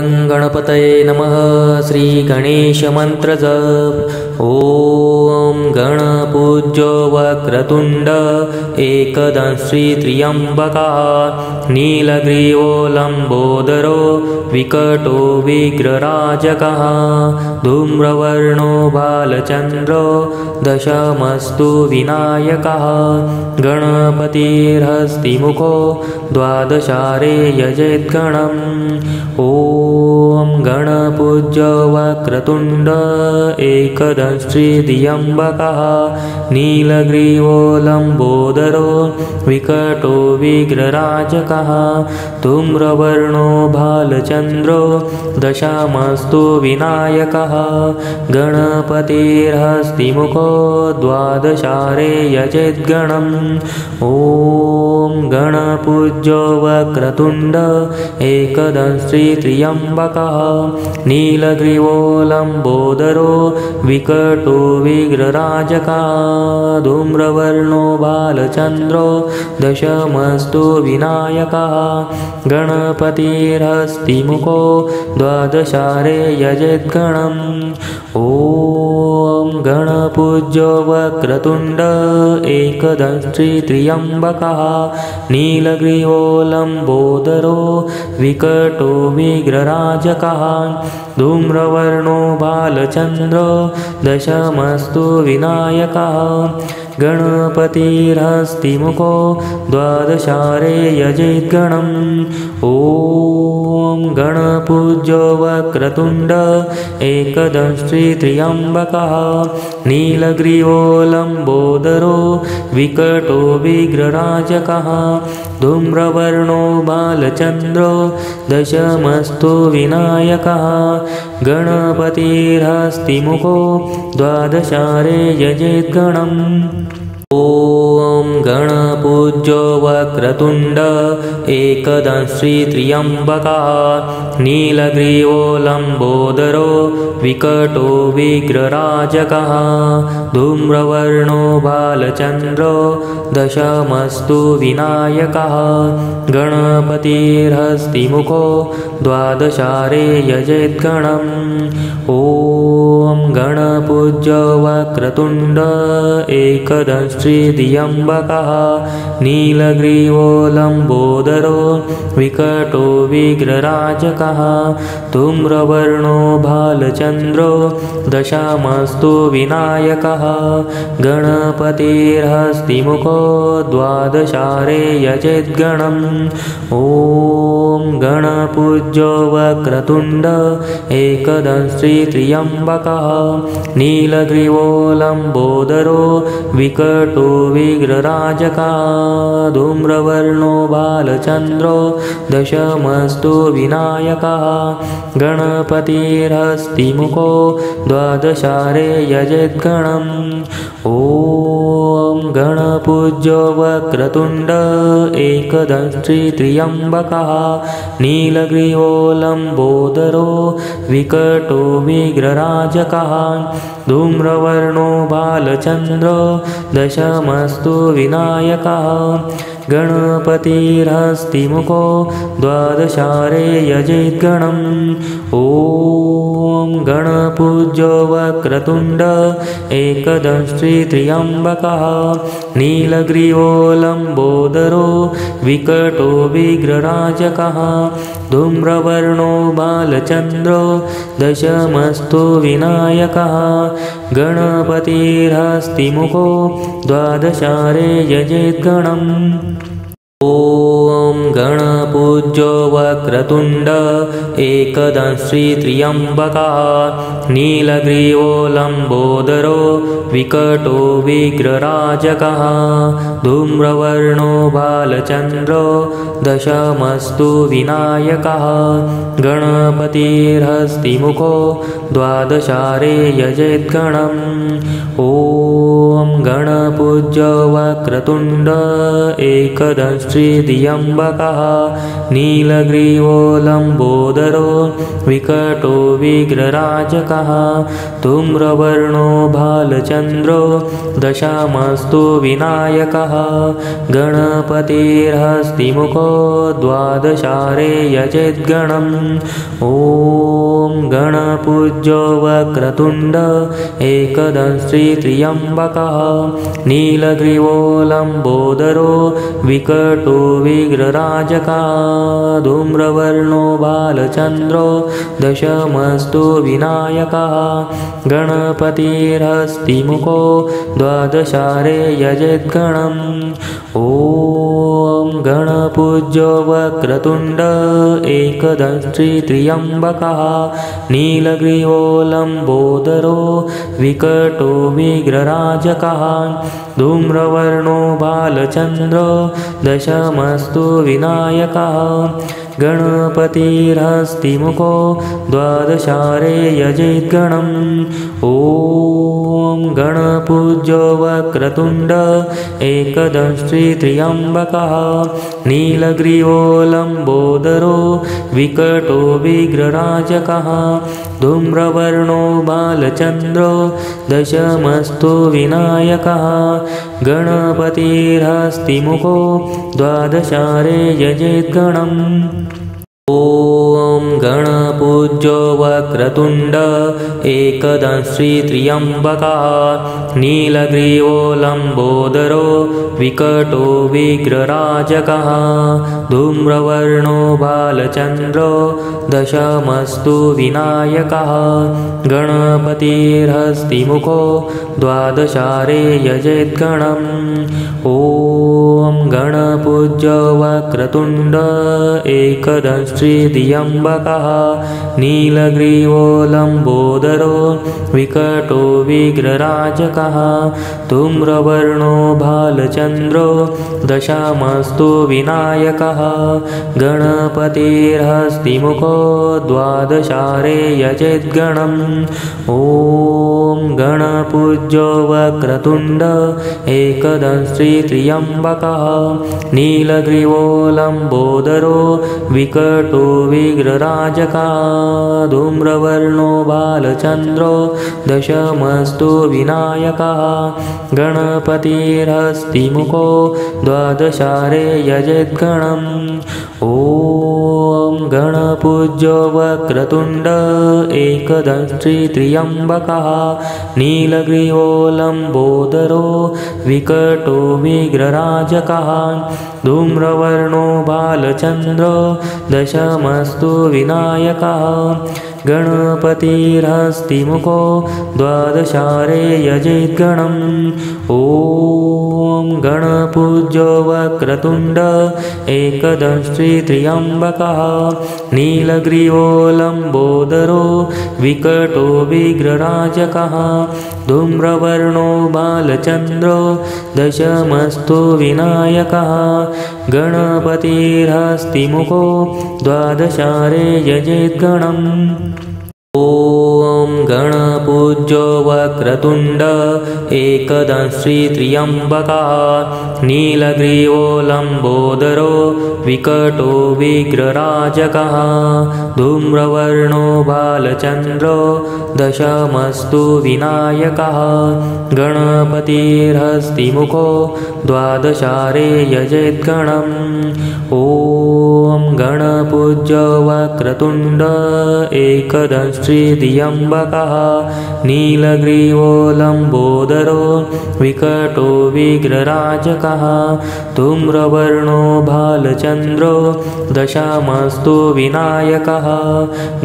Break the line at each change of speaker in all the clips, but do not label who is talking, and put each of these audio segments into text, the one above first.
ॐ गणपतये नमः। श्रीगणेशमन्त्रजप। ॐ गणपूज्यो वक्रतुण्ड एकदंष्ट्री त्र्यम्बकः नीलग्रीवो लम्बोदरो विकटो विग्रराजकः धूम्रवर्णो बालचन्द्रो दशमस्तु विनायकः गणपतिर्हस्तिमुखो द्वादशारे यजेद्गणम्। ॐ गणपूज्यो वक्रतुण्ड एकदंष्ट्री त्र्यम्बकः नीलग्रीवो लम्बोदरो विकटो विग्रराजकः धूम्रवर्णो बालचन्द्रो दशमस्तु विनायकः गणपतिर्हस्तिमुखो द्वादशारे यजेद्गणम्। ॐ गणपूज्यो वक्रतुण्ड एकदंष्ट्री त्र्यम्बकः नीलग्रीवो लम्बोदरो विकटो विग्रराजकः धूम्रवर्णो बालचन्द्रो दशमस्तु विनायकः गणपतिर्हस्तिमुखो द्वादशारे यजेद्गणम्। ॐ गणपूज्यो वक्रतुण्ड एकदंष्ट्री त्र्यम्बकः नीलग्रीवो लम्बोदरो विकटो विग्रराजकः धूम्रवर्णो बालचन्द्रो दशमस्तु विनायकः गणपतिर्हस्तिमुखो द्वादशारे यजेद्गणम्। ॐ गणपूज्यो वक्रतुण्ड एकदंष्ट्री त्र्यम्बकः नीलग्रीवो लम्बोदरो विकटो विग्रराजकः धूम्रवर्णो बालचन्द्रो दशमस्तु विनायकः गणपतिर्हस्तिमुखो द्वादशारे यजेद्गणम्। ॐ गणपूज्यो वक्रतुण्ड एकदंष्ट्री त्र्यम्बकः नीलग्रीवो लम्बोदरो विकटो विग्रराजकः धूम्रवर्णो बालचन्द्रो दशमस्तु विनायकः गणपतिर्हस्तिमुखो द्वादशारे यजेद्गणम्। ॐ गणपूज्यो वक्रतुण्ड एकदंष्ट्री त्र्यम्बकः नीलग्रीवो लम्बोदरो विकटो विग्रराजकः धूम्रवर्णो बालचन्द्रो दशमस्तु विनायकः गणपतिर्हस्तिमुखो द्वादशारे यजेद्गणम्। ॐ गणपूज्यो वक्रतुण्ड एकदंष्ट्री त्र्यम्बकः नीलग्रीवो लम्बोदरो विकटो विग्रराजकः धूम्रवर्णो बालचन्द्रो दशमस्तु विनायकः गणपतिर्हस्तिमुखो द्वादशारे यजेद्गणम्। ॐ गणपूज्यो वक्रतुण्ड एकदंष्ट्री त्र्यम्बकः नीलग्रीवो लम्बोदरो विकटो विग्रराजकः धूम्रवर्णो बालचन्द्रो दशमस्तु विनायकः गणपतिर्हस्तिमुखो द्वादशारे यजेद्गणम्। ॐ गणपूज्यो वक्रतुण्ड एकदंष्ट्री त्र्यम्बकः नीलग्रीवो लम्बोदरो विकटो विग्रराजकः धूम्रवर्णो बालचन्द्रो दशमस्तु विनायकः गणपतिर्हस्तिमुखो द्वादशारे यजेद्गणम्। ॐ गणपूज्यो वक्रतुण्ड एकदंष्ट्री त्र्यम्बकः नीलग्रीवो लम्बोदरो विकटो विग्रराजकः धूम्रवर्णो बालचन्द्रो दशमस्तु विनायकः गणपतिर्हस्तिमुखो द्वादशारे यजेद्गणम्। ॐ गणपूज्यो वक्रतुण्ड एकदंष्ट्रिदियम्बकः नीलग्रीवो लम्बोदरो विकटो विग्रराजकः धूम्रवर्णो भालचन्द्रो दशामस्तु विनायकः गणपतिर्हस्तिमुखो द्वादशारे यजेद्गणम् ॐ गणपूज्यो वक्रतुण्ड एकदंष्ट्रित्र्यम्बकः नीलग्रीवो लम्बोदरो विकटो विग्रराजकः धूम्रवर्णो बालचन्द्रो दशमस्तु विनायकः गणपतिर्हस्तिमुखो द्वादशारे यजेद्गणम् ॐ गणपूज्यो वक्रतुण्ड एकदंष्ट्रित्र्यम्बकः नीलग्रीवो लम्बोदरो विकटो विग्रराजकः धूम्रवर्णो बालचन्द्रो दशमस्तु विनायकः गणपतिर्हस्तिमुखो द्वादशारे यजेद्गणम् ॐ गणपूज्यो वक्रतुण्ड एकदंष्ट्रित्र्यम्बकः नीलग्रीवो लम्बोदरो विकटो विग्रराजकः धूम्रवर्णो बालचन्द्रो दशमस्तु विनायकः गणपतिर्हस्तिमुखो द्वादशारे यजेद्गणम् ॐ गणपूज्यो वक्रतुण्ड एकदंष्ट्रित्र्यम्बकः नीलग्रीवो लम्बोदरो विकटो विग्रराजकः धूम्रवर्णो बालचन्द्रो दशमस्तु विनायकः गणपतिर्हस्तिमुखो द्वादशारे यजेद्गणम् ॐ गणपूज्यो वक्रतुण्ड एकदंष्ट्रिदियम्बकः नीलग्रीवो लम्बोदरो विकटो विग्रराजकः धूम्रवर्णो भालचन्द्रो दशामस्तु विनायकः गणपतिर्हस्तिमुखो द्वादशारे यजेद्गणम् ॐ गणपूज्यो वक्रतुण्ड एकदंष्ट्रित्र्यम्बकः नीलग्रीवो लम्बोदरो विकटो विग्रराजकः धूम्रवर्णो बालचन्द्रो दशमस्तु विनायकः गणपतिर्हस्तिमुखो द्वादशारे यजेद्गणम् ॐ गणपूज्यो वक्रतुण्ड एकदंष्ट्रित्र्यम्बकः नीलग्रीवो लम्बोदरो विकटो विग्रराजकः धूम्रवर्णो बालचन्द्रो दशमस्तु विनायकः गणपतिर्हस्तिमुखो द्वादशारे यजेद्गणम् ॐ गणपूज्यो वक्रतुण्ड एकदंष्ट्रित्र्यम्बकः नीलग्रीवो लम्बोदरो विकटो विग्रराजकः धूम्रवर्णो बालचन्द्रो दशमस्तु विनायकः गणपतिर्हस्तिमुखो द्वादशारे यजेद्गणम् ॐ गणपूज्यो वक्रतुण्ड एकदंष्ट्रित्र्यम्बकः नीलग्रीवो लम्बोदरो विकटो विग्रराजकः धूम्रवर्णो बालचन्द्रो दशमस्तु विनायकः गणपतिर्हस्तिमुखो द्वादशारे यजेद्गणम् ॐ गणपूज्यो वक्रतुण्ड एकदंष्ट्रिदियम्बकः नीलग्रीवो लम्बोदरो विकटो विग्रराजकः धूम्रवर्णो भालचन्द्रो दशामस्तु विनायकः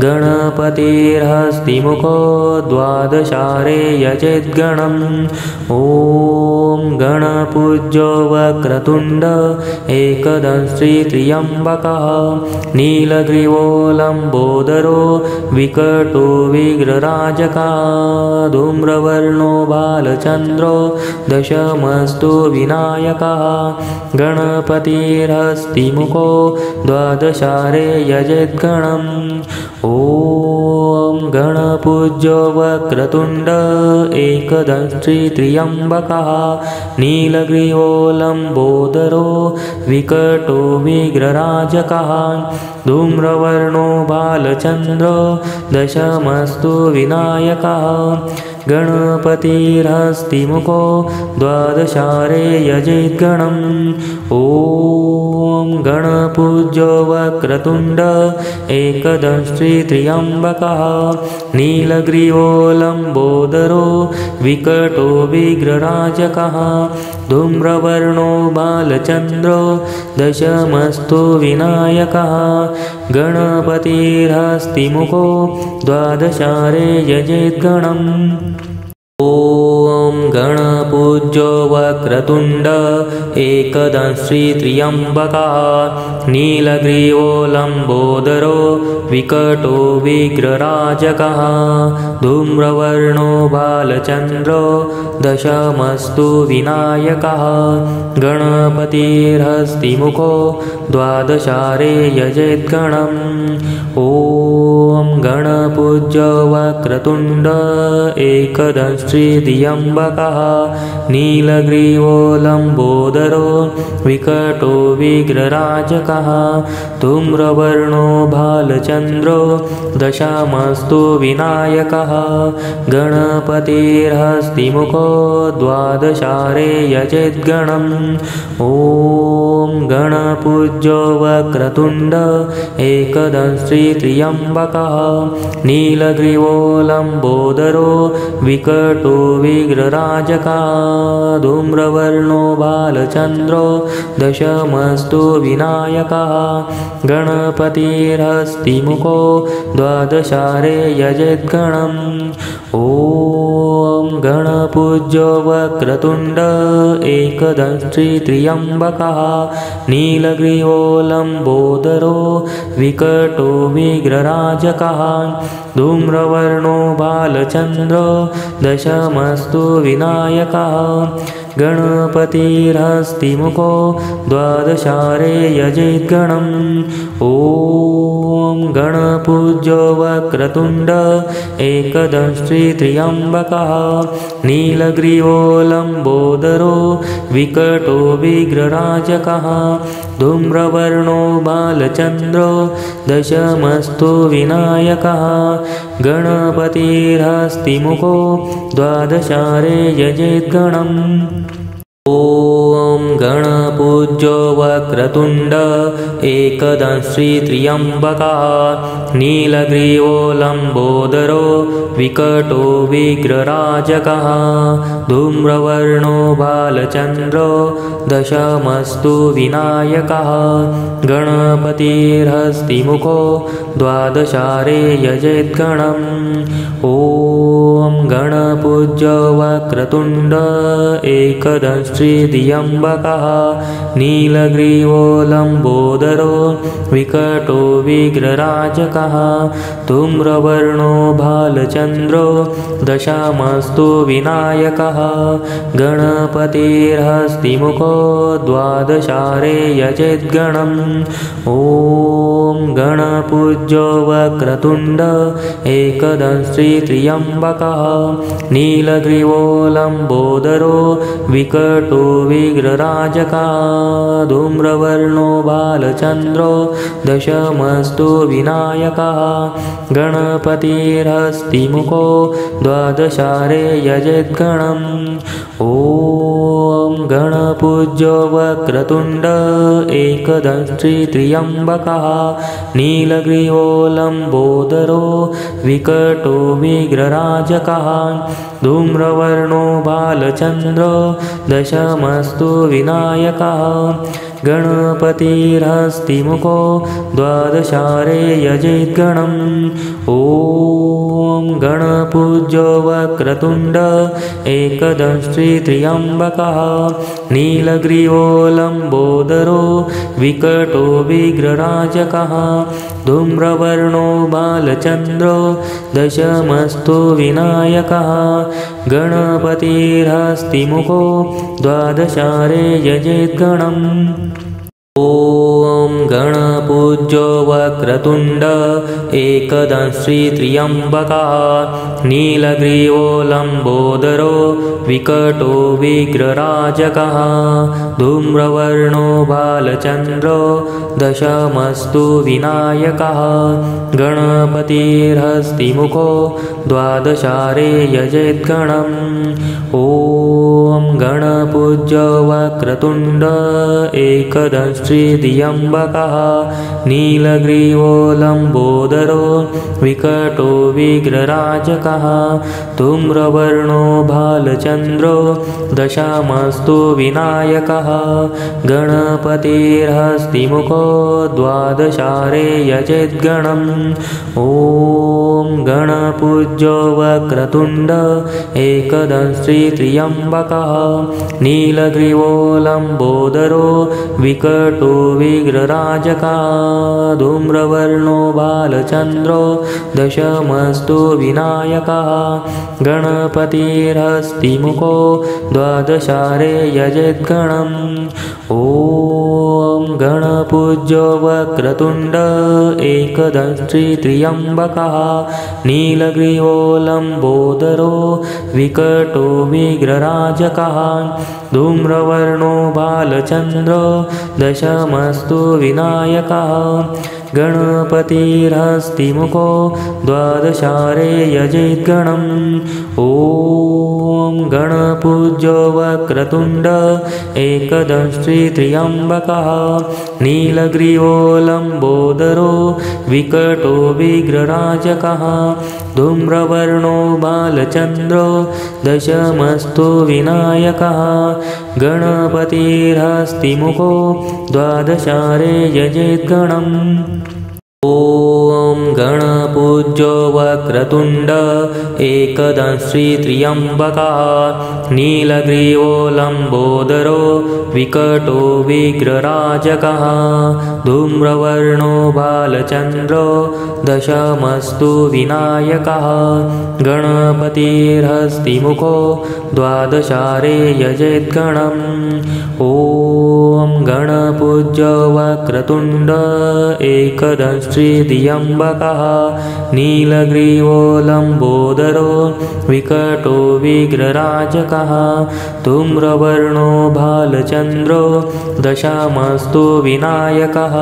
गणपतिर्हस्तिमुखो द्वादशारे यजेद्गणम् ॐ गणपूज्यो वक्रतुण्ड एकदंष्ट्रित्र्यम्बकः नीलग्रीवो लम्बोदरो विकटो विग्रराजकः धूम्रवर्णो बालचन्द्रो दशमस्तु विनायकः गणपतिर्हस्तिमुखो द्वादशारे यजेद्गणम् ॐ गणपूज्यो वक्रतुण्ड एकदंष्ट्री त्र्यम्बकः नीलग्रीवो लम्बोदरो विकटो विग्रराजकः धूम्रवर्णो बालचन्द्रो दशमस्तु विनायकः गणपतिरस्तिमुखो द्वादशारे यजेद्गणम् ॐ गणपूज्यो वक्रतुण्ड एकदंष्ट्री त्र्यम्बकः नीलग्रीवो लम्बोदरो विकटो विग्रराजकः धूम्रवर्णो बालचन्द्रो दशमस्तु विनायकः गणपतिरस्तिमुखो द्वादशारे यजेद्गणम् ॐ गणपूज्यो वक्रतुण्ड एकदंष्ट्री त्र्यम्बकः नीलग्रीवो लम्बोदरो विकटो विग्रराजकः धूम्रवर्णो बालचन्द्रो दशमस्तु विनायकः गणपतिरस्तिमुखो द्वादशारे यजेद्गणम् ॐ गणपूज्यो वक्रतुण्ड एकदंष्ट्री त्र्यम्बकः नीलग्रीवो लम्बोदरो विकटो विग्रराजकः धूम्रवर्णो बालचन्द्रो दशमस्तु विनायकः गणपतिरस्तिमुखो द्वादशारे यजेद्गणम् ॐ गणपूज्यो वक्रतुण्ड एकदंष्ट्री त्र्यम्बकः नीलग्रीवो लम्बोदरो विकटो विग्रराजकः धूम्रवर्णो बालचन्द्रो दशमस्तु विनायकः गणपतिरस्तिमुखो द्वादशारे यजेद्गणम् ॐ गणपूज्यो वक्रतुण्ड एकदंष्ट्री त्र्यम्बकः नीलग्रीवो लम्बोदरो विकटो विग्रराजकः धूम्रवर्णो बालचन्द्रो दशमस्तु विनायकः गणपतिरस्तिमुखो द्वादशारे यजेद्गणम् ॐ गणपूज्यो वक्रतुण्ड एकदंष्ट्री त्र्यम्बकः नीलग्रीवो लम्बोदरो विकटो विग्रराजकः धूम्रवर्णो बालचन्द्रो दशमस्तु विनायकः गणपतिरस्तिमुखो द्वादशारे यजेद्गणम् ॐ गणपूज्यो वक्रतुण्ड एकदंष्ट्री त्र्यम्बकः नीलग्रीवो लम्बोदरो विकटो विग्रराजकः धूम्रवर्णो बालचन्द्रो दशमस्तु विनायकः गणपतिरस्तिमुखो द्वादशारे यजेद्गणम् ॐ गणपूज्यो वक्रतुण्ड एकदंष्ट्री त्र्यम्बकः नीलग्रीवो लम्बोदरो विकटो विग्रराजकः धूम्रवर्णो बालचन्द्रो दशमस्तु विनायकः गणपतिरस्तिमुखो द्वादशारे यजेद्गणम् ॐ गणपूज्यो वक्रतुण्ड एकदंष्ट्री त्र्यम्बकः नीलग्रीवो लम्बोदरो विकटो विग्रराजकः धूम्रवर्णो बालचन्द्रो दशमस्तु विनायकः गणपतिरस्तिमुखो द्वादशारे यजेद्गणम् ॐ गणपूज्यो वक्रतुण्ड एकदंष्ट्री त्र्यम्बकः नीलग्रीवो लम्बोदरो विकटो विग्रराजकः धूम्रवर्णो बालचन्द्रो दशमस्तु विनायकः गणपतिरस्तिमुखो द्वादशारे यजेद्गणम् ॐ गणपूज्यो वक्रतुण्ड एकदंष्ट्री त्र्यम्बकः नीलग्रीवो लम्बोदरो विकटो विग्रराजकः धूम्रवर्णो बालचन्द्रो दशमस्तु विनायकः गणपतिरस्तिमुखो द्वादशारे यजेद्गणम् ॐ गणपूज्यो वक्रतुण्ड एकदंष्ट्री त्र्यम्बकः नीलग्रीवो लम्बोदरो विकटो विग्रराजकः धूम्रवर्णो बालचन्द्रो दशमस्तु विनायकः गणपतिर्हस्तिमुखो द्वादशारे यजेद्गणम् ॐ गणपूज्यो वक्रतुण्ड एकदंष्ट्री त्र्यम्बकः नीलग्रीवो लम्बोदरो विकटो विग्रराजकः धूम्रवर्णो बालचन्द्रो दशमस्तु विनायकः गणपतिर्हस्तिमुखो द्वादशारे यजेद्गणम् ॐ गणपूज्यो वक्रतुण्ड एकदंष्ट्री त्र्यम्बकः नीलग्रीवो लम्बोदरो विकटो विग्रराजकः धूम्रवर्णो बालचन्द्रो दशमस्तु विनायकः गणपतिर्हस्तिमुखो द्वादशारे यजेद्गणम् ॐ गणपूज्यो वक्रतुण्ड एकदंष्ट्री त्र्यम्बकः नीलग्रीवो लम्बोदरो विकटो विग्रराजकः धूम्रवर्णो बालचन्द्रो दशमस्तु विनायकः गणपतिर्हस्तिमुखो द्वादशारे यजेद्गणम् ॐ गणपूज्यो वक्रतुण्ड एकदंष्ट्री त्र्यम्बकः नीलग्रीवो लम्बोदरो विकटो विग्रराजकः धूम्रवर्णो बालचन्द्रो दशमस्तु विनायकः गणपतिर्हस्तिमुखो द्वादशारे यजेद्गणम् ॐ गणपूज्यो वक्रतुण्ड एकदंष्ट्री त्र्यम्बकः नीलग्रीवो लम्बोदरो विकटो विग्रराजकः धूम्रवर्णो बालचन्द्रो दशमस्तु विनायकः गणपतिर्हस्तिमुखो द्वादशारे यजेद्गणम् ॐ गणपूज्यो वक्रतुण्ड एकदंष्ट्री त्र्यम्बकः नीलग्रीवो लम्बोदरो विकटो विग्रराजकः धूम्रवर्णो बालचन्द्रो दशमस्तु विनायकः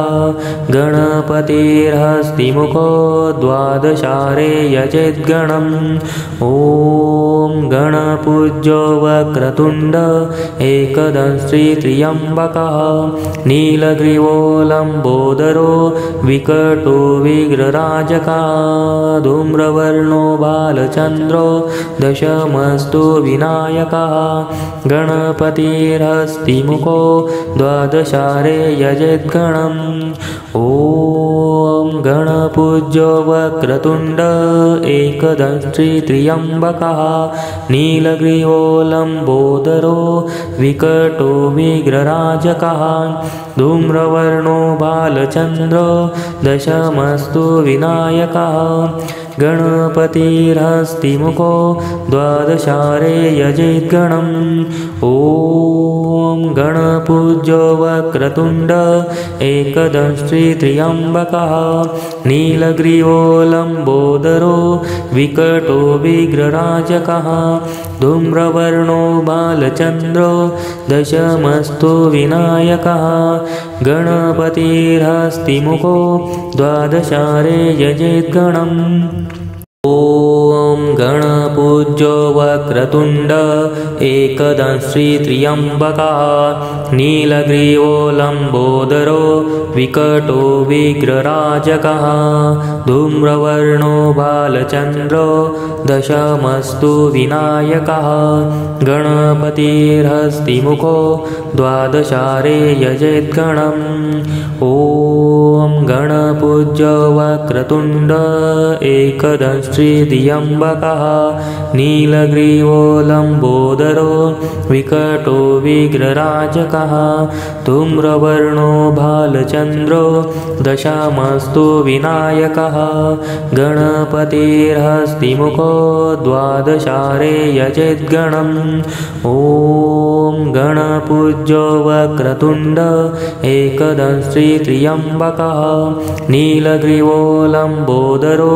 गणपतिर्हस्तिमुखो द्वादशारे यजेद्गणम् ॐ गणपूज्यो वक्रतुण्ड एकदंष्ट्री त्र्यम्बकः नीलग्रीवो लम्बोदरो विकटो विग्रराजकः धूम्रवर्णो बालचन्द्रो दशमस्तु विनायकः गणपतिर्हस्तिमुखो द्वादशारे यजेद्गणम् ॐ गणपूज्यो वक्रतुण्ड एकदंष्ट्री त्र्यम्बकः नीलग्रीवो लम्बोदरो विकटो विग्रराजकः धूम्रवर्णो बालचन्द्रो दशमस्तु विनायकः गणपतिर्हस्तिमुखो द्वादशारे यजेद्गणम् ॐ गणपूज्यो वक्रतुण्ड एकदंष्ट्री त्र्यम्बकः नीलग्रीवो लम्बोदरो विकटो विग्रराजकः धूम्रवर्णो बालचन्द्रो दशमस्तु विनायकः गणपतिर्हस्तिमुखो द्वादशारे यजेद्गणम् ॐ गणपूज्यो वक्रतुण्ड एकदंष्ट्री त्र्यम्बकः नीलग्रीवो लम्बोदरो विकटो विग्रराजकः धूम्रवर्णो बालचन्द्रो दशमस्तु विनायकः गणपतिर्हस्तिमुखो द्वादशारे यजेद्गणम् ॐ गणपूज्यो वक्रतुण्ड एकदंष्ट्री त्र्यम्बकः नीलग्रीवो लम्बोदरो विकटो विग्रराजकः धूम्रवर्णो भालचन्द्रो दशामस्तु विनायकः गणपतिर्हस्तिमुखो द्वादशारे यजेद्गणम् ॐ गणपूज्यो वक्रतुण्ड एकदंष्ट्रित्र्यम्बकः नीलग्रीवो लम्बोदरो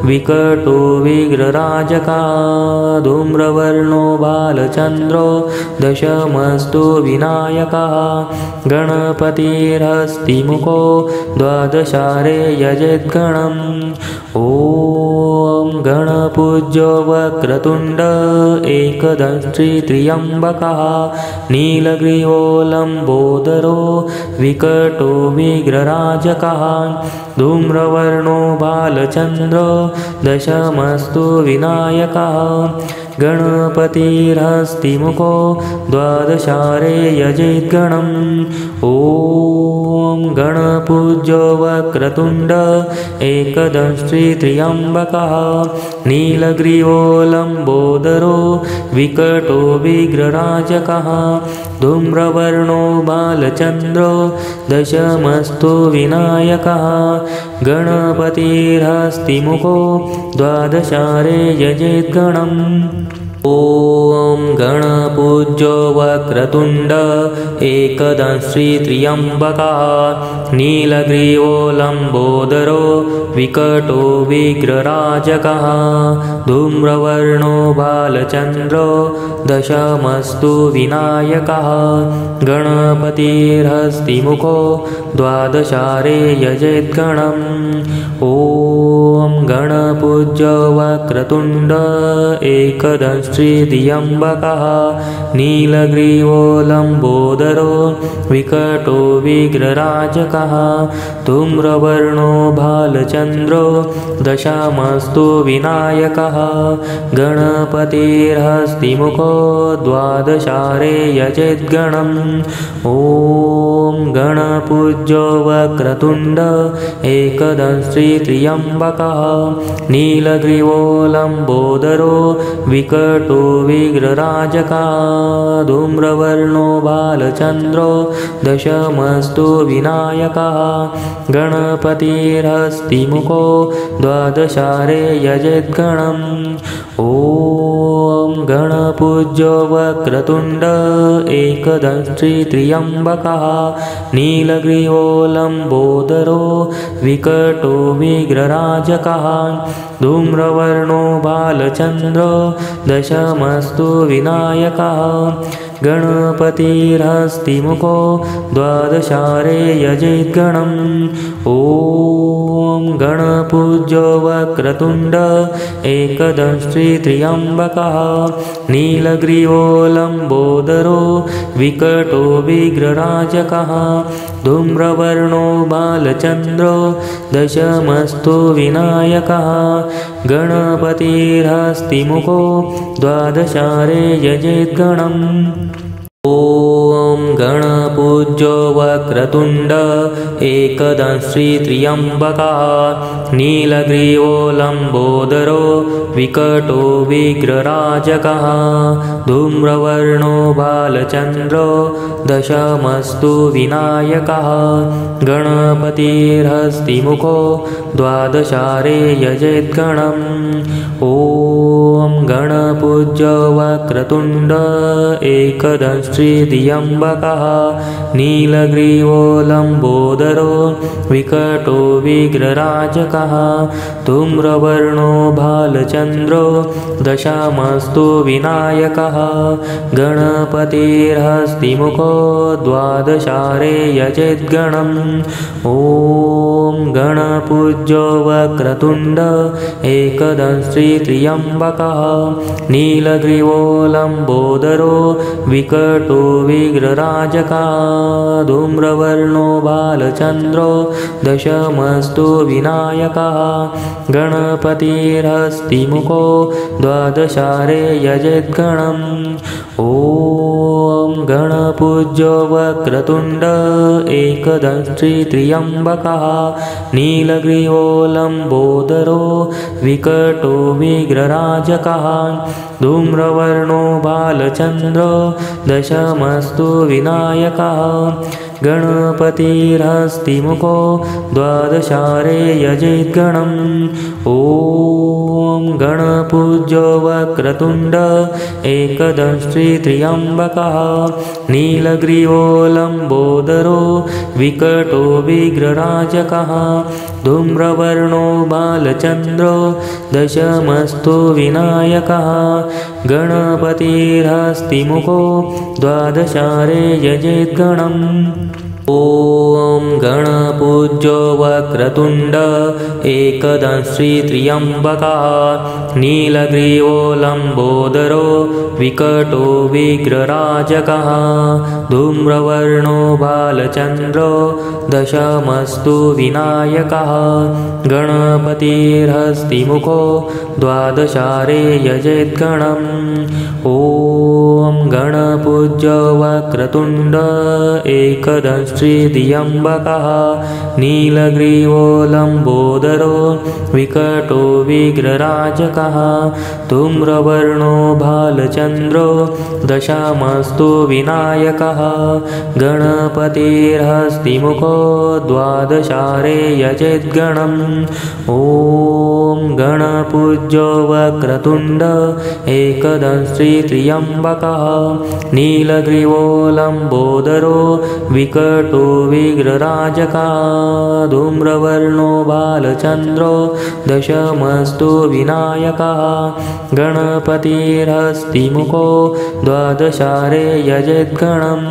विकटो विग्रराजकः धूम्रवर्णो बालचन्द्रो दशमस्तु विनायकः गणपतिर्हस्तिमुखो द्वादशारे यजेद्गणम् ॐ गणपूज्यो वक्रतुण्ड एकदंष्ट्रित्र्यम्बकः नीलग्रीवो लम्बोदरो विकटो विग्रराजकः धूम्रवर्णो बालचन्द्रो दशमस्तु विनायकः गणपतिर्हस्तिमुखो द्वादशारे यजेद्गणम् ॐ गणपूज्यो वक्रतुण्ड एकदंष्ट्रित्र्यम्बकः नीलग्रीवो लम्बोदरो विकटो विग्रराजकः धूम्रवर्णो बालचन्द्रो दशमस्तु विनायकः गणपतिर्हस्तिमुखो द्वादशारे यजेद्गणम् ॐ गणपूज्यो वक्रतुण्ड एकदंष्ट्रित्र्यम्बकः नीलग्रीवो लम्बोदरो विकटो विग्रराजकः धूम्रवर्णो बालचन्द्रो दशमस्तु विनायकः गणपतिर्हस्तिमुखो द्वादशारे यजेद्गणम् ॐ गणपूज्यो वक्रतुण्ड एकदंष्ट्रित्र्यम्बकः नीलग्रीवो लम्बोदरो विकटो विग्रराजकः धूम्रवर्णो भालचन्द्रो दशमस्तु विनायकः गणपतिर्हस्तिमुखो द्वादशारे यजेद्गणम् ॐ गणपूज्यो वक्रतुण्ड एकदंष्ट्रित्र्यम्बकः नीलग्रीवो लम्बोदरो विकटो विग्रराजकः धूम्रवर्णो बालचन्द्रो दशमस्तु विनायकः गणपतिर्हस्तिमुखो द्वादशारे यजेद्गणम् ॐ गणपूज्यो वक्रतुण्ड एकदंष्ट्रित्र्यम्बकः नीलग्रीवो लम्बोदरो विकटो विग्रराजकः धूम्रवर्णो बालचन्द्रो दशमस्तु विनायकः गणपतिर्हस्तिमुखो द्वादशारे यजेद्गणम् ॐ गणपूज्यो वक्रतुण्ड एकदंष्ट्रित्र्यम्बकः नीलग्रीवो लम्बोदरो विकटो विग्रराजकः धूम्रवर्णो बालचन्द्रो दशमस्तु विनायकः गणपतिर्हस्तिमुखो द्वादशारे यजेद्गणम् ॐ गणपूज्यो वक्रतुण्ड एकदंष्ट्रित्र्यम्बकः नीलग्रीवो लम्बोदरो विकटो विग्रराजकः धूम्रवर्णो बालचन्द्रो दशमस्तु विनायकः गणपतिर्हस्तिमुखो द्वादशारे यजेद्गणम् ॐ गणपूज्यो वक्रतुण्ड एकदंष्ट्रित्र्यम्बकः नीलग्रीवो लम्बोदरो विकटो विग्रराजकः धूम्रवर्णो भालचन्द्रो दशमस्तु विनायकः गणपतिर्हस्तिमुखो द्वादशारे यजेद्गणम् ॐ गणपूज्यो वक्रतुण्ड एकदंष्ट्रित्र्यम्बकः नीलग्रीवो लम्बोदरो विकटो विग्रराजकः धूम्रवर्णो बालचन्द्रो दशमस्तु विनायकः गणपतिर्हस्तिमुखो द्वादशारे यजेद्गणम् ॐ गणपूज्यो वक्रतुण्ड एकदंष्ट्री त्र्यम्बकः नीलग्रीवो लम्बोदरो विकटो विघ्नराजकः धूम्रवर्णो बालचन्द्रो दशमस्तु विनायकः गणपतिरस्तिमुखो द्वादशारे यजेद्गणम् ॐ गणपूज्यो वक्रतुण्ड एकदंष्ट्री त्र्यम्बकः नीलग्रीवो लम्बोदरो विकटो विघ्नराजकः धूम्रवर्णो बालचन्द्रो दशमस्तु विनायकः गणपतिरस्तिमुखो द्वादशारे यजेद्गणम् ॐ गणपूज्यो वक्रतुण्ड एकदंष्ट्री त्र्यम्बकः नीलग्रीवो लम्बोदरो विकटो विघ्नराजकः धूम्रवर्णो बालचन्द्रो दशमस्तु विनायकः गणपतिरस्तिमुखो द्वादशारे यजेद्गणम् ॐ गणपूज्यो वक्रतुण्ड एकदंष्ट्री त्र्यम्बकः नीलग्रीवो लम्बोदरो विकटो विघ्नराजकः धूम्रवर्णो बालचन्द्रो दशमस्तु विनायकः गणपतिरस्तिमुखो द्वादशारे यजेद्गणम् ॐ गणपूज्यो वक्रतुण्ड एकदंष्ट्री त्र्यम्बकः नीलग्रीवो लम्बोदरो विकटो विघ्नराजकः धूम्रवर्णो बालचन्द्रो दशमस्तु विनायकः गणपतिरस्तिमुखो द्वादशारे यजेद्गणम्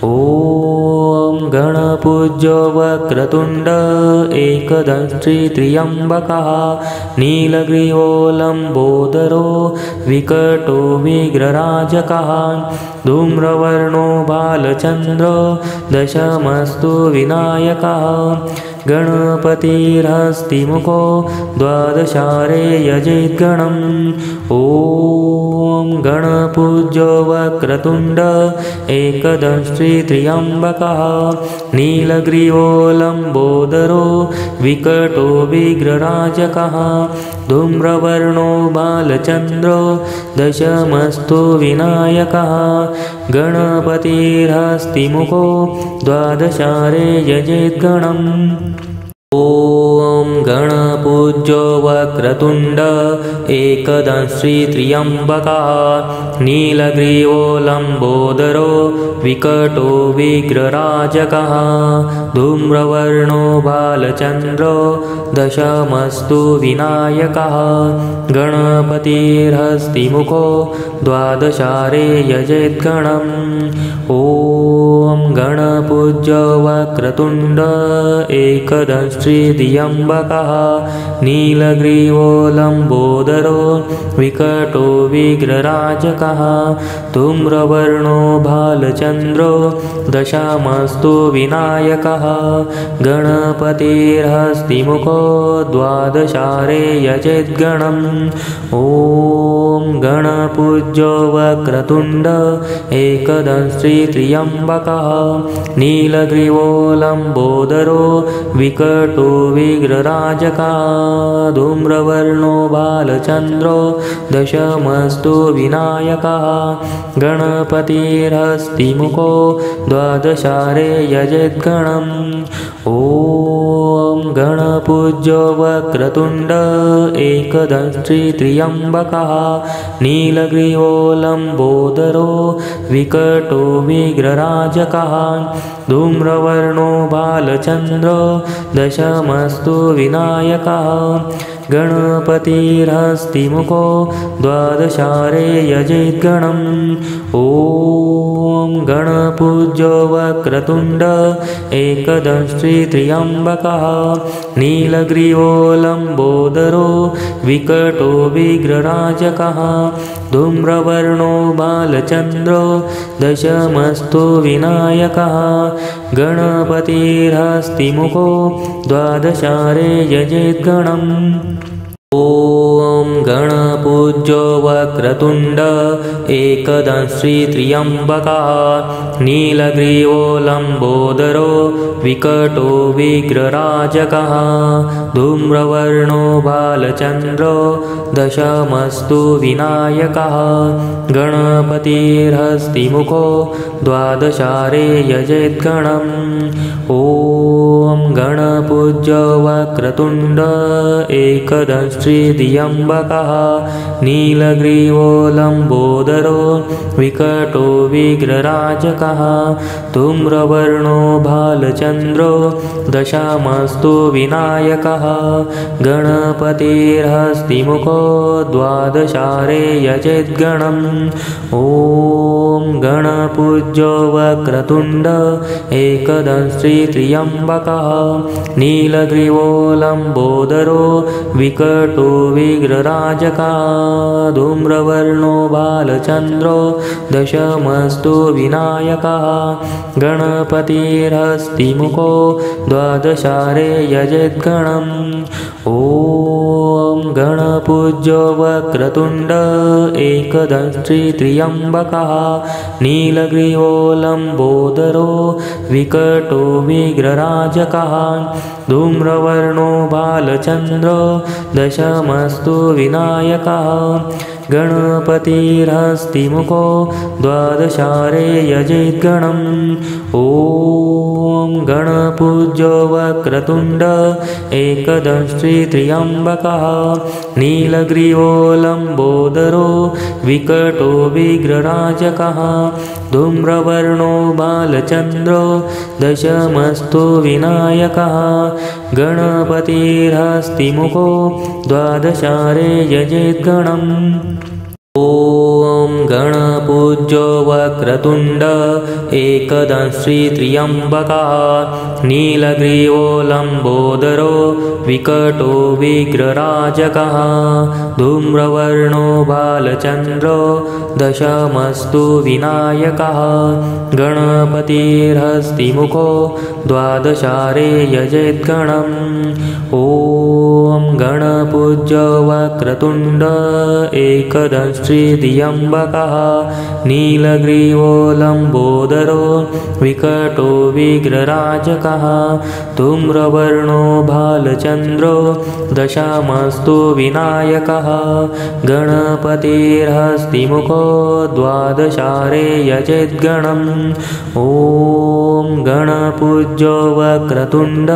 ॐ गणपूज्यो वक्रतुण्ड एकदंष्ट्री त्र्यम्बकः नीलग्रीवो लम्बोदरो विकटो विघ्नराजकः धूम्रवर्णो बालचन्द्रो दशमस्तु विनायकः गणपतिरस्तिमुखो द्वादशारे यजेद्गणम् ॐ गणपूज्यो वक्रतुण्ड एकदंष्ट्री त्र्यम्बकः नीलग्रीवो लम्बोदरो विकटो विघ्नराजकः धूम्रवर्णो बालचन्द्रो दशमस्तु विनायकः गणपतिरस्तिमुखो द्वादशारे यजेद्गणम् ॐ गणपूज्यो वक्रतुण्ड एकदंष्ट्री त्र्यम्बकः नीलग्रीवो लम्बोदरो विकटो विघ्नराजकः धूम्रवर्णो बालचन्द्रो दशमस्तु विनायकः गणपतिरस्तिमुखो द्वादशारे यजेद्गणम् ॐ गणपूज्यो वक्रतुण्ड एकदंष्ट्री त्र्यम्बकः नीलग्रीवो लम्बोदरो विकटो विघ्नराजकः धूम्रवर्णो बालचन्द्रो दशमस्तु विनायकः गणपतिरस्तिमुखो द्वादशारे यजेद्गणम् ॐ गणपूज्यो वक्रतुण्ड एकदंष्ट्री त्र्यम्बकः नीलग्रीवो लम्बोदरो विकटो विघ्नराजकः धूम्रवर्णो बालचन्द्रो दशमस्तु विनायकः गणपतिरस्तिमुखो द्वादशारे यजेद्गणम् ॐ गणपूज्यो वक्रतुण्ड एकदंष्ट्री त्र्यम्बकः नीलग्रीवो लम्बोदरो विकटो विघ्नराजकः धूम्रवर्णो बालचन्द्रो दशमस्तु विनायकः गणपतिरस्तिमुखो द्वादशारे यजेद्गणम् ॐ गणपूज्यो वक्रतुण्ड एकदंष्ट्री त्र्यम्बकः नीलग्रीवो लम्बोदरो विकटो विघ्नराजकः धूम्रवर्णो बालचन्द्रो दशमस्तु विनायकः गणपतिरस्तिमुखो द्वादशारे यजेद्गणम् ॐ गणप गणपूज्यो वक्रतुण्ड एकदंष्ट्री त्र्यम्बकः नीलग्रीवो लम्बोदरो विकटो विग्रराजकः धूम्रवर्णो बालचन्द्रो दशमस्तु विनायकः गणपतिर्हस्तिमुखो द्वादशारे यजेद्गणम् ॐ गणपूज्यो वक्रतुण्ड एकदंष्ट्री त्र्यम्बकः नीलग्रीवो लम्बोदरो विकटो विग्रराजकः धूम्रवर्णो बालचन्द्रो दशमस्तु विनायकः गणपतिर्हस्तिमुखो द्वादशारे यजेद्गणम् ॐ गणपूज्यो वक्रतुण्ड एकदंष्ट्री त्र्यम्बकः नीलग्रीवो लम्बोदरो विकटो विग्रराजकः धूम्रवर्णो बालचन्द्रो दशमस्तु विनायकः गणपतिर्हस्तिमुखो द्वादशारे यजेद्गणम् ॐ गणपूज्यो वक्रतुण्ड एकदंष्ट्री त्र्यम्बकः नीलग्रीवो लम्बोदरो विकटो विग्रराजकः धूम्रवर्णो बालचन्द्रो दशमस्तु विनायकः गणपतिर्हस्तिमुखो द्वादशारे यजेद्गणम् ॐ गणपूज्यो वक्रतुण्ड एकदंष्ट्री त्र्यम्बकः नीलग्रीवो लम्बोदरो विकटो विग्रराजकः धूम्रवर्णो बालचन्द्रो दशमस्तु विनायकः गणपतिर्हस्तिमुखो द्वादशारे यजेद्गणम् ॐ गणपूज्यो वक्रतुण्ड एकदंष्ट्री त्र्यम्बकः नीलग्रीवो लम्बोदरो विकटो विग्रराजकः धूम्रवर्णो बालचन्द्रो दशमस्तु विनायकः गणपतिर्हस्तिमुखो द्वादशारे यजेद्गणम् ॐ गणपूज्यो वक्रतुण्ड एकदंष्ट्री त्र्यम्बकः नीलग्रीवो लम्बोदरो विकटो विग्रराजकः धूम्रवर्णो बालचन्द्रो दशमस्तु विनायकः गणपतिर्हस्तिमुखो द्वादशारे यजेद्गणम् ॐ गणपूज्यो वक्रतुण्ड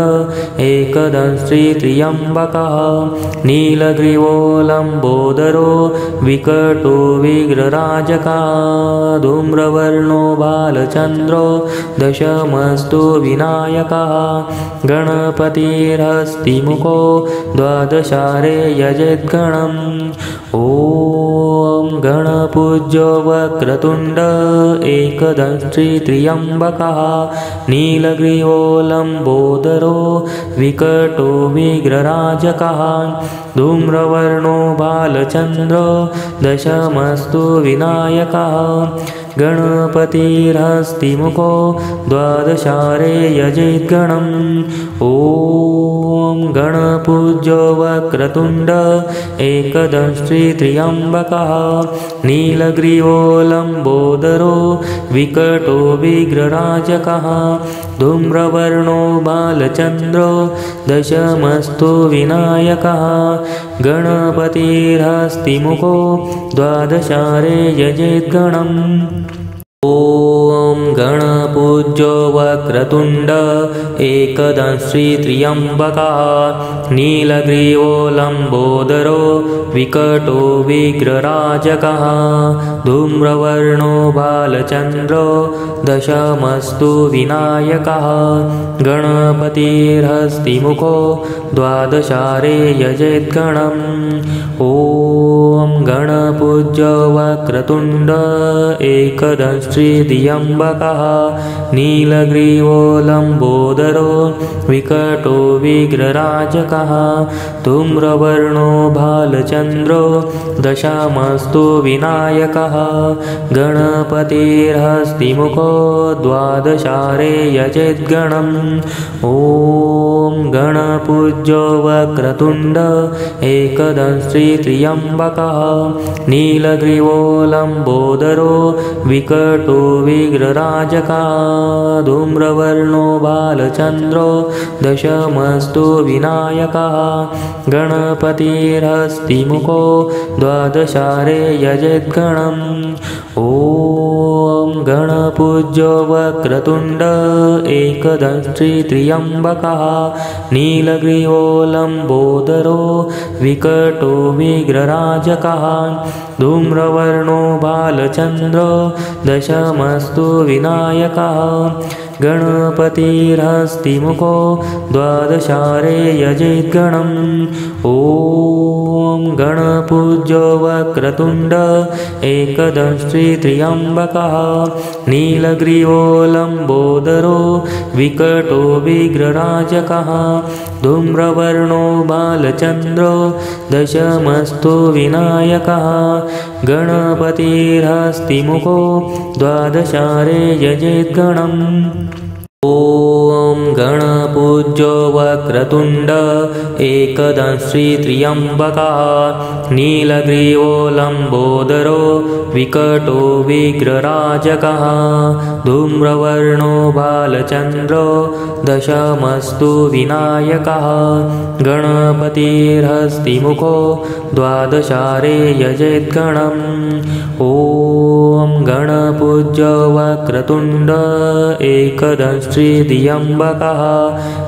एकदंष्ट्री त्र्यम्बकः नीलग्रीवो लम्बोदरो विकटो विग्रराजकः धूम्रवर्णो बालचन्द्रो दशमस्तु विनायकः गणपतिर्हस्तिमुखो द्वादशारे यजेद्गणम् ॐ गणपूज्यो वक्रतुण्ड एकदंष्ट्री त्र्यम्बकः नीलग्रीवो लम्बोदरो विकटो विग्रराजकः धूम्रवर्णो बालचन्द्रो दशमस्तु विनायकः गणपतिर्हस्तिमुखो द्वादशारे यजेद्गणम् ॐ गणपूज्यो वक्रतुण्ड एकदंष्ट्री त्र्यम्बकः नीलग्रीवो लम्बोदरो विकटो विग्रराजकः धूम्रवर्णो बालचन्द्रो दशमस्तु विनायकः गणपतिर्हस्तिमुखो द्वादशारे यजेद्गणम् ॐ गणपूज्यो वक्रतुण्ड एकदंष्ट्री त्र्यम्बकः नीलग्रीवो लम्बोदरो विकटो विग्रराजकः धूम्रवर्णो बालचन्द्रो दशमस्तु विनायकः गणपतिर्हस्तिमुखो द्वादशारे यजेद्गणम् ॐ गणपूज्यो वक्रतुण्ड एकदंष्ट्री त्र्यम्बकः नी नीलग्रीवो लम्बोदरो विकटो विग्रराजकः धूम्रवर्णो भालचन्द्रो दशामस्तु विनायकः गणपतिर्हस्तिमुखो द्वादशारे यजेद्गणम् ॐ गणपूज्यो वक्रतुण्ड एकदंष्ट्री त्र्यम्बकः नीलग्रीवो लम्बोदरो विकटो विग्रराजकः धूम्रवर्णो बालचन्द्रो दशमस्तु विनायकः गणपतिर्हस्तिमुखो द्वादशारे यजेद्गणम् ॐ गणपूज्यो वक्रतुण्ड एकदंष्ट्री त्र्यम्बकः नीलग्रीवो लम्बोदरो विकटो विग्रराजकः धूम्रवर्णो बालचन्द्रो दशमस्तु विनायकः गणपतिर्हस्तिमुखो द्वादशारे यजेद्गणम् ॐ गणपूज्यो वक्रतुण्ड एकदंष्ट्री त्र्यम्बकः नीलग्रीवो लम्बोदरो विकटो विग्रराजकः धूम्रवर्णो बालचन्द्रो दशमस्तु विनायकः गणपतिर्हस्तिमुखो द्वादशारे यजेद्गणम् ॐ गणपूज्यो वक्रतुण्ड एकदंष्ट्री त्र्यम्बकः नीलग्रीवो लम्बोदरो विकटो विग्रराजकः धूम्रवर्णो बालचन्द्रो दशमस्तु विनायकः गणपतिर्हस्तिमुखो द्वादशारे यजेद्गणम् ॐ गणपूज्यो वक्रतुण्ड एकदंष्ट्री त्र्यम्बकः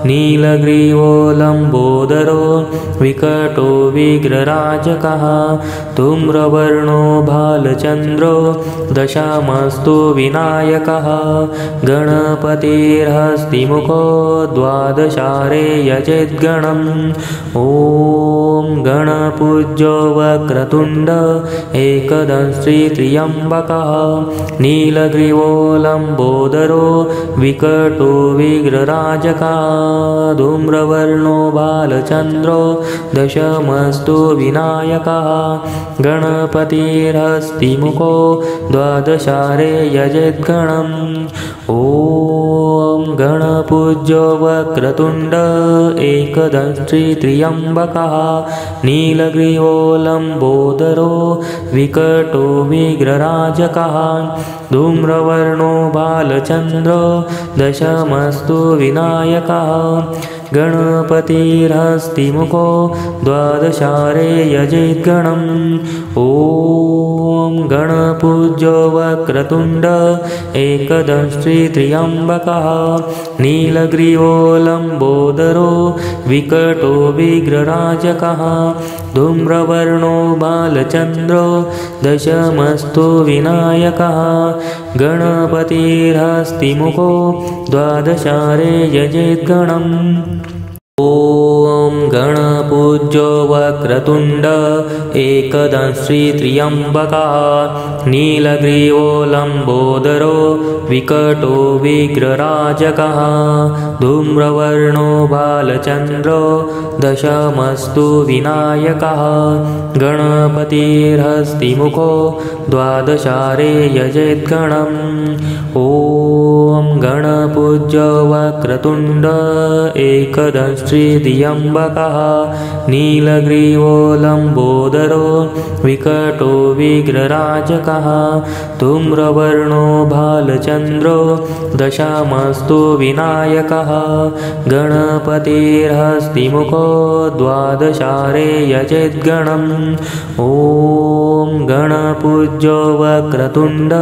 नीलग्रीवो लम्बोदरो विकटो विग्रराजकः धूम्रवर्णो भालचन्द्रो दशामस्तु विनायकः गणपतिर्हस्तिमुखो द्वादशारे यजेद्गणम् ॐ गणपूज्यो वक्रतुण्ड एकदंष्ट्री त्र्यम्बकः नीलग्रीवो लम्बोदरो विकटो विग्रराजकः धूम्रवर्णो बालचन्द्रो दशमस्तु विनायकः गणपतिर्हस्तिमुखो द्वादशारे यजेद्गणम् ॐ गणपूज्यो वक्रतुण्ड एकदंष्ट्री त्र्यम्बकः नीलग्रीवो लम्बोदरो विकटो विग्रराजकः धूम्रवर्णो बालचन्द्रो दशमस्तु विनायकः गणपतिर्हस्तिमुखो द्वादशारे यजेद्गणम् ॐ गणपूज्यो वक्रतुण्ड एकदंष्ट्री त्र्यम्बकः नीलग्रीवो लम्बोदरो विकटो विग्रराजकः धूम्रवर्णो बालचन्द्रो दशमस्तु विनायकः गणपतिर्हस्तिमुखो द्वादशारे यजेद्गणम् ॐ गणपूज्यो वक्रतुण्ड एकदंष्ट्री त्र्यम्बकः नीलग्रीवो लम्बोदरो विकटो विग्रराजकः धूम्रवर्णो बालचन्द्रो दशमस्तु विनायकः गणपतिर्हस्तिमुखो द्वादशारे यजेद्गणम् ॐ गणपूज्यो वक्रतुण्ड एकदंष्ट्री त्र्यम्बकः नीलग्रीवो लम्बोदरो विकटो विग्रराजकः धूम्रवर्णो भालचन्द्रो दशामस्तु विनायकः गणपतिर्हस्तिमुखो द्वादशारे यजेद्गणम् ॐ गणपूज्यो वक्रतुण्ड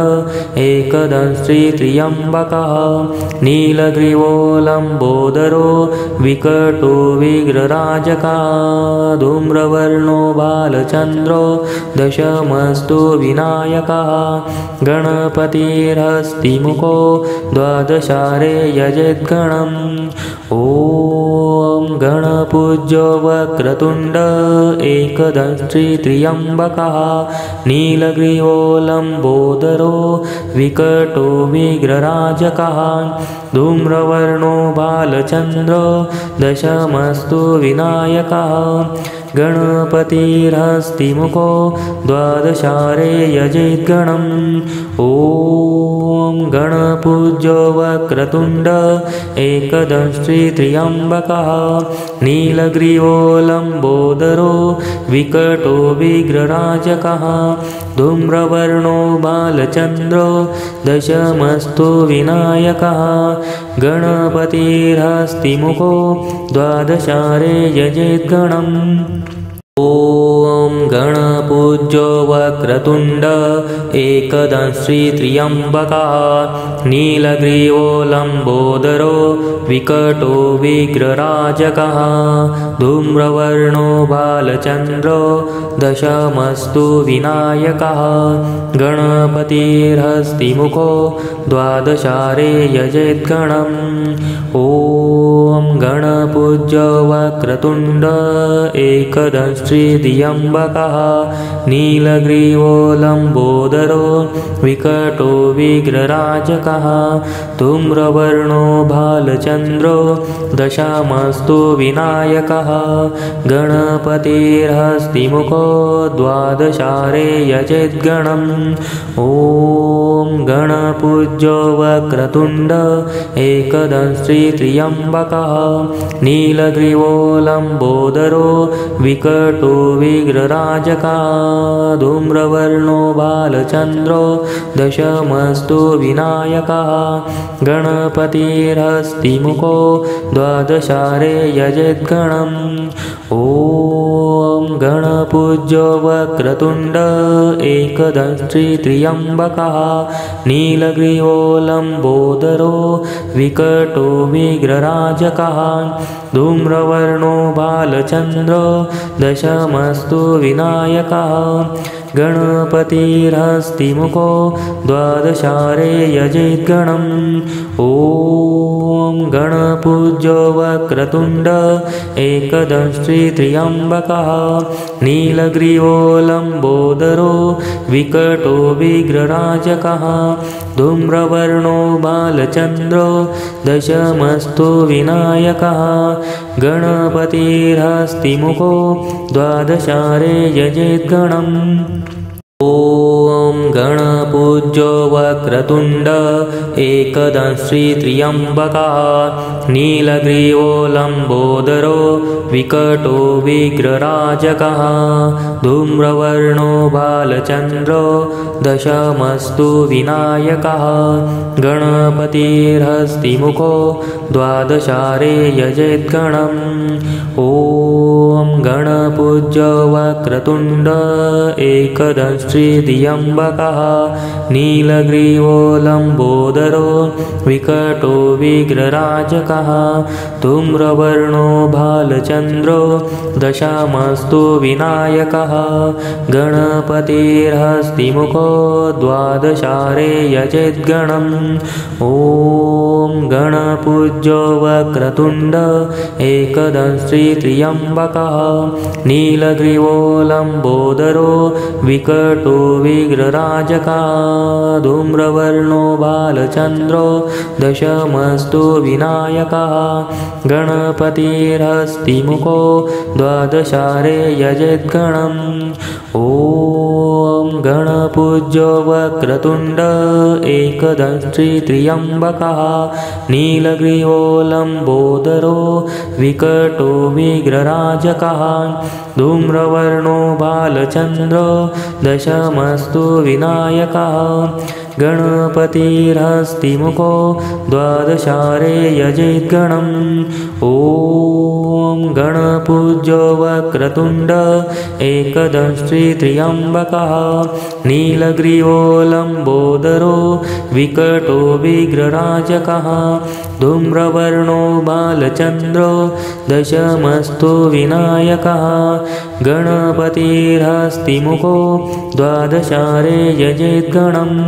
एकदंष्ट्री त्र्यम्बकः नीलग्रीवो लम्बोदरो विकटो विग्रराजकः धूम्रवर्णो बालचन्द्रो दशमस्तु विनायकः गणपतिर्हस्तिमुखो द्वादशारे यजेद्गणम् ॐ गणपूज्यो वक्रतुण्ड एकदंष्ट्री त्र्यम्बकः नीलग्रीवो लम्बोदरो विकटो विघ्नराजकः धूम्रवर्णो बालचन्द्रो दशमस्तु विनायकः गणपतिर्हस्तिमुखो द्वादशारे यजेद्गणम् ॐ गणपूज्यो वक्रतुण्ड एकदंष्ट्री त्र्यम्बकः नीलग्रीवो लम्बोदरो विकटो विघ्नराजकः धूम्रवर्णो बालचन्द्रो दशमस्तु विनायकः गणपतिर्हस्तिमुखो द्वादशारे यजेद्गणम् ॐ गणपूज्यो वक्रतुण्ड एकदंष्ट्री त्र्यम्बकः नीलग्रीवो लम्बोदरो विकटो विघ्नराजकः धूम्रवर्णो बालचन्द्रो दशमस्तु विनायकः गणपतिर्हस्तिमुखो द्वादशारे यजेद्गणम् ॐ गणपूज्यो वक्रतुण्ड एकदंष्ट्री त्र्यम्बकः नीलग्रीवो लम्बोदरो विकटो विघ्नराजकः धूम्रवर्णो बालचन्द्रो दशमस्तु विनायकः गणपतिर्हस्तिमुखो द्वादशारे यजेद्गणम् ॐ गणपूज्यो वक्रतुण्ड एकदंष्ट्री त्र्यम्बकः नीलग्रीवो लम्बोदरो विकटो विघ्नराजकः धूम्रवर्णो बालचन्द्रो दशमस्तु विनायकः गणपतिर्हस्तिमुखो द्वादशारे यजेद्गणम् ॐ गणपूज्यो वक्रतुण्ड एकदंष्ट्री त्र्यम्बकः नीलग्रीवो लम्बोदरो विकटो विघ्नराजकः धूम्रवर्णो बालचन्द्रो दशमस्तु विनायकः गणपतिर्हस्तिमुखो द्वादशारे यजेद्गणम् ॐ गणपूज्यो वक्रतुण्ड एकदंष्ट्री त्र्यम्बकः नीलग्रीवो लम्बोदरो विकटो विघ्नराजकः धूम्रवर्णो बालचन्द्रो दशमस्तु विनायकः गणपतिर्हस्तिमुखो द्वादशारे यजेद्गणम् ॐ गणपूज्यो वक्रतुण्ड एकदंष्ट्री त्र्यम्बकः नीलग्रीवो लम्बोदरो विकटो विघ्नराजकः धूम्रवर्णो बालचन्द्रो दशमस्तु विनायकः गणपतिर्हस्तिमुखो द्वादशारे यजेद्गणम् ॐ गणपूज्यो वक्रतुण्ड एकदंष्ट्री त्र्यम्बकः नीलग्रीवो लम्बोदरो विकटो विघ्नराजकः धूम्रवर्णो बालचन्द्रो दशमस्तु विनायकः गणपतिर्हस्तिमुखो द्वादशारे यजेद्गणम् ॐ गणपूज्यो वक्रतुण्ड एकदंष्ट्री त्र्यम्बकः नीलग्रीवो लम्बोदरो विकटो विघ्नराजकः धूम्रवर्णो बालचन्द्रो दशमस्तु विनायकः गणपतिर्हस्तिमुखो द्वादशारे यजेद्गणम् ॐ गणपूज्यो वक्रतुण्ड एकदंष्ट्री त्र्यम्बकः नीलग्रीवो लम्बोदरो विकटो विघ्नराजकः धूम्रवर्णो बालचन्द्रो दशमस्तु विनायकः गणपतिर्हस्तिमुखो द्वादशारे यजेद्गणम् ॐ गणपूज्यो वक्रतुण्ड एकदंष्ट्री त्र्यम्बकः नीलग्रीवो लम्बोदरो विकटो विघ्नराजकः धूम्रवर्णो बालचन्द्रो दशमस्तु विनायकः गणपतिर्हस्तिमुखो द्वादशारे यजेद्गणम्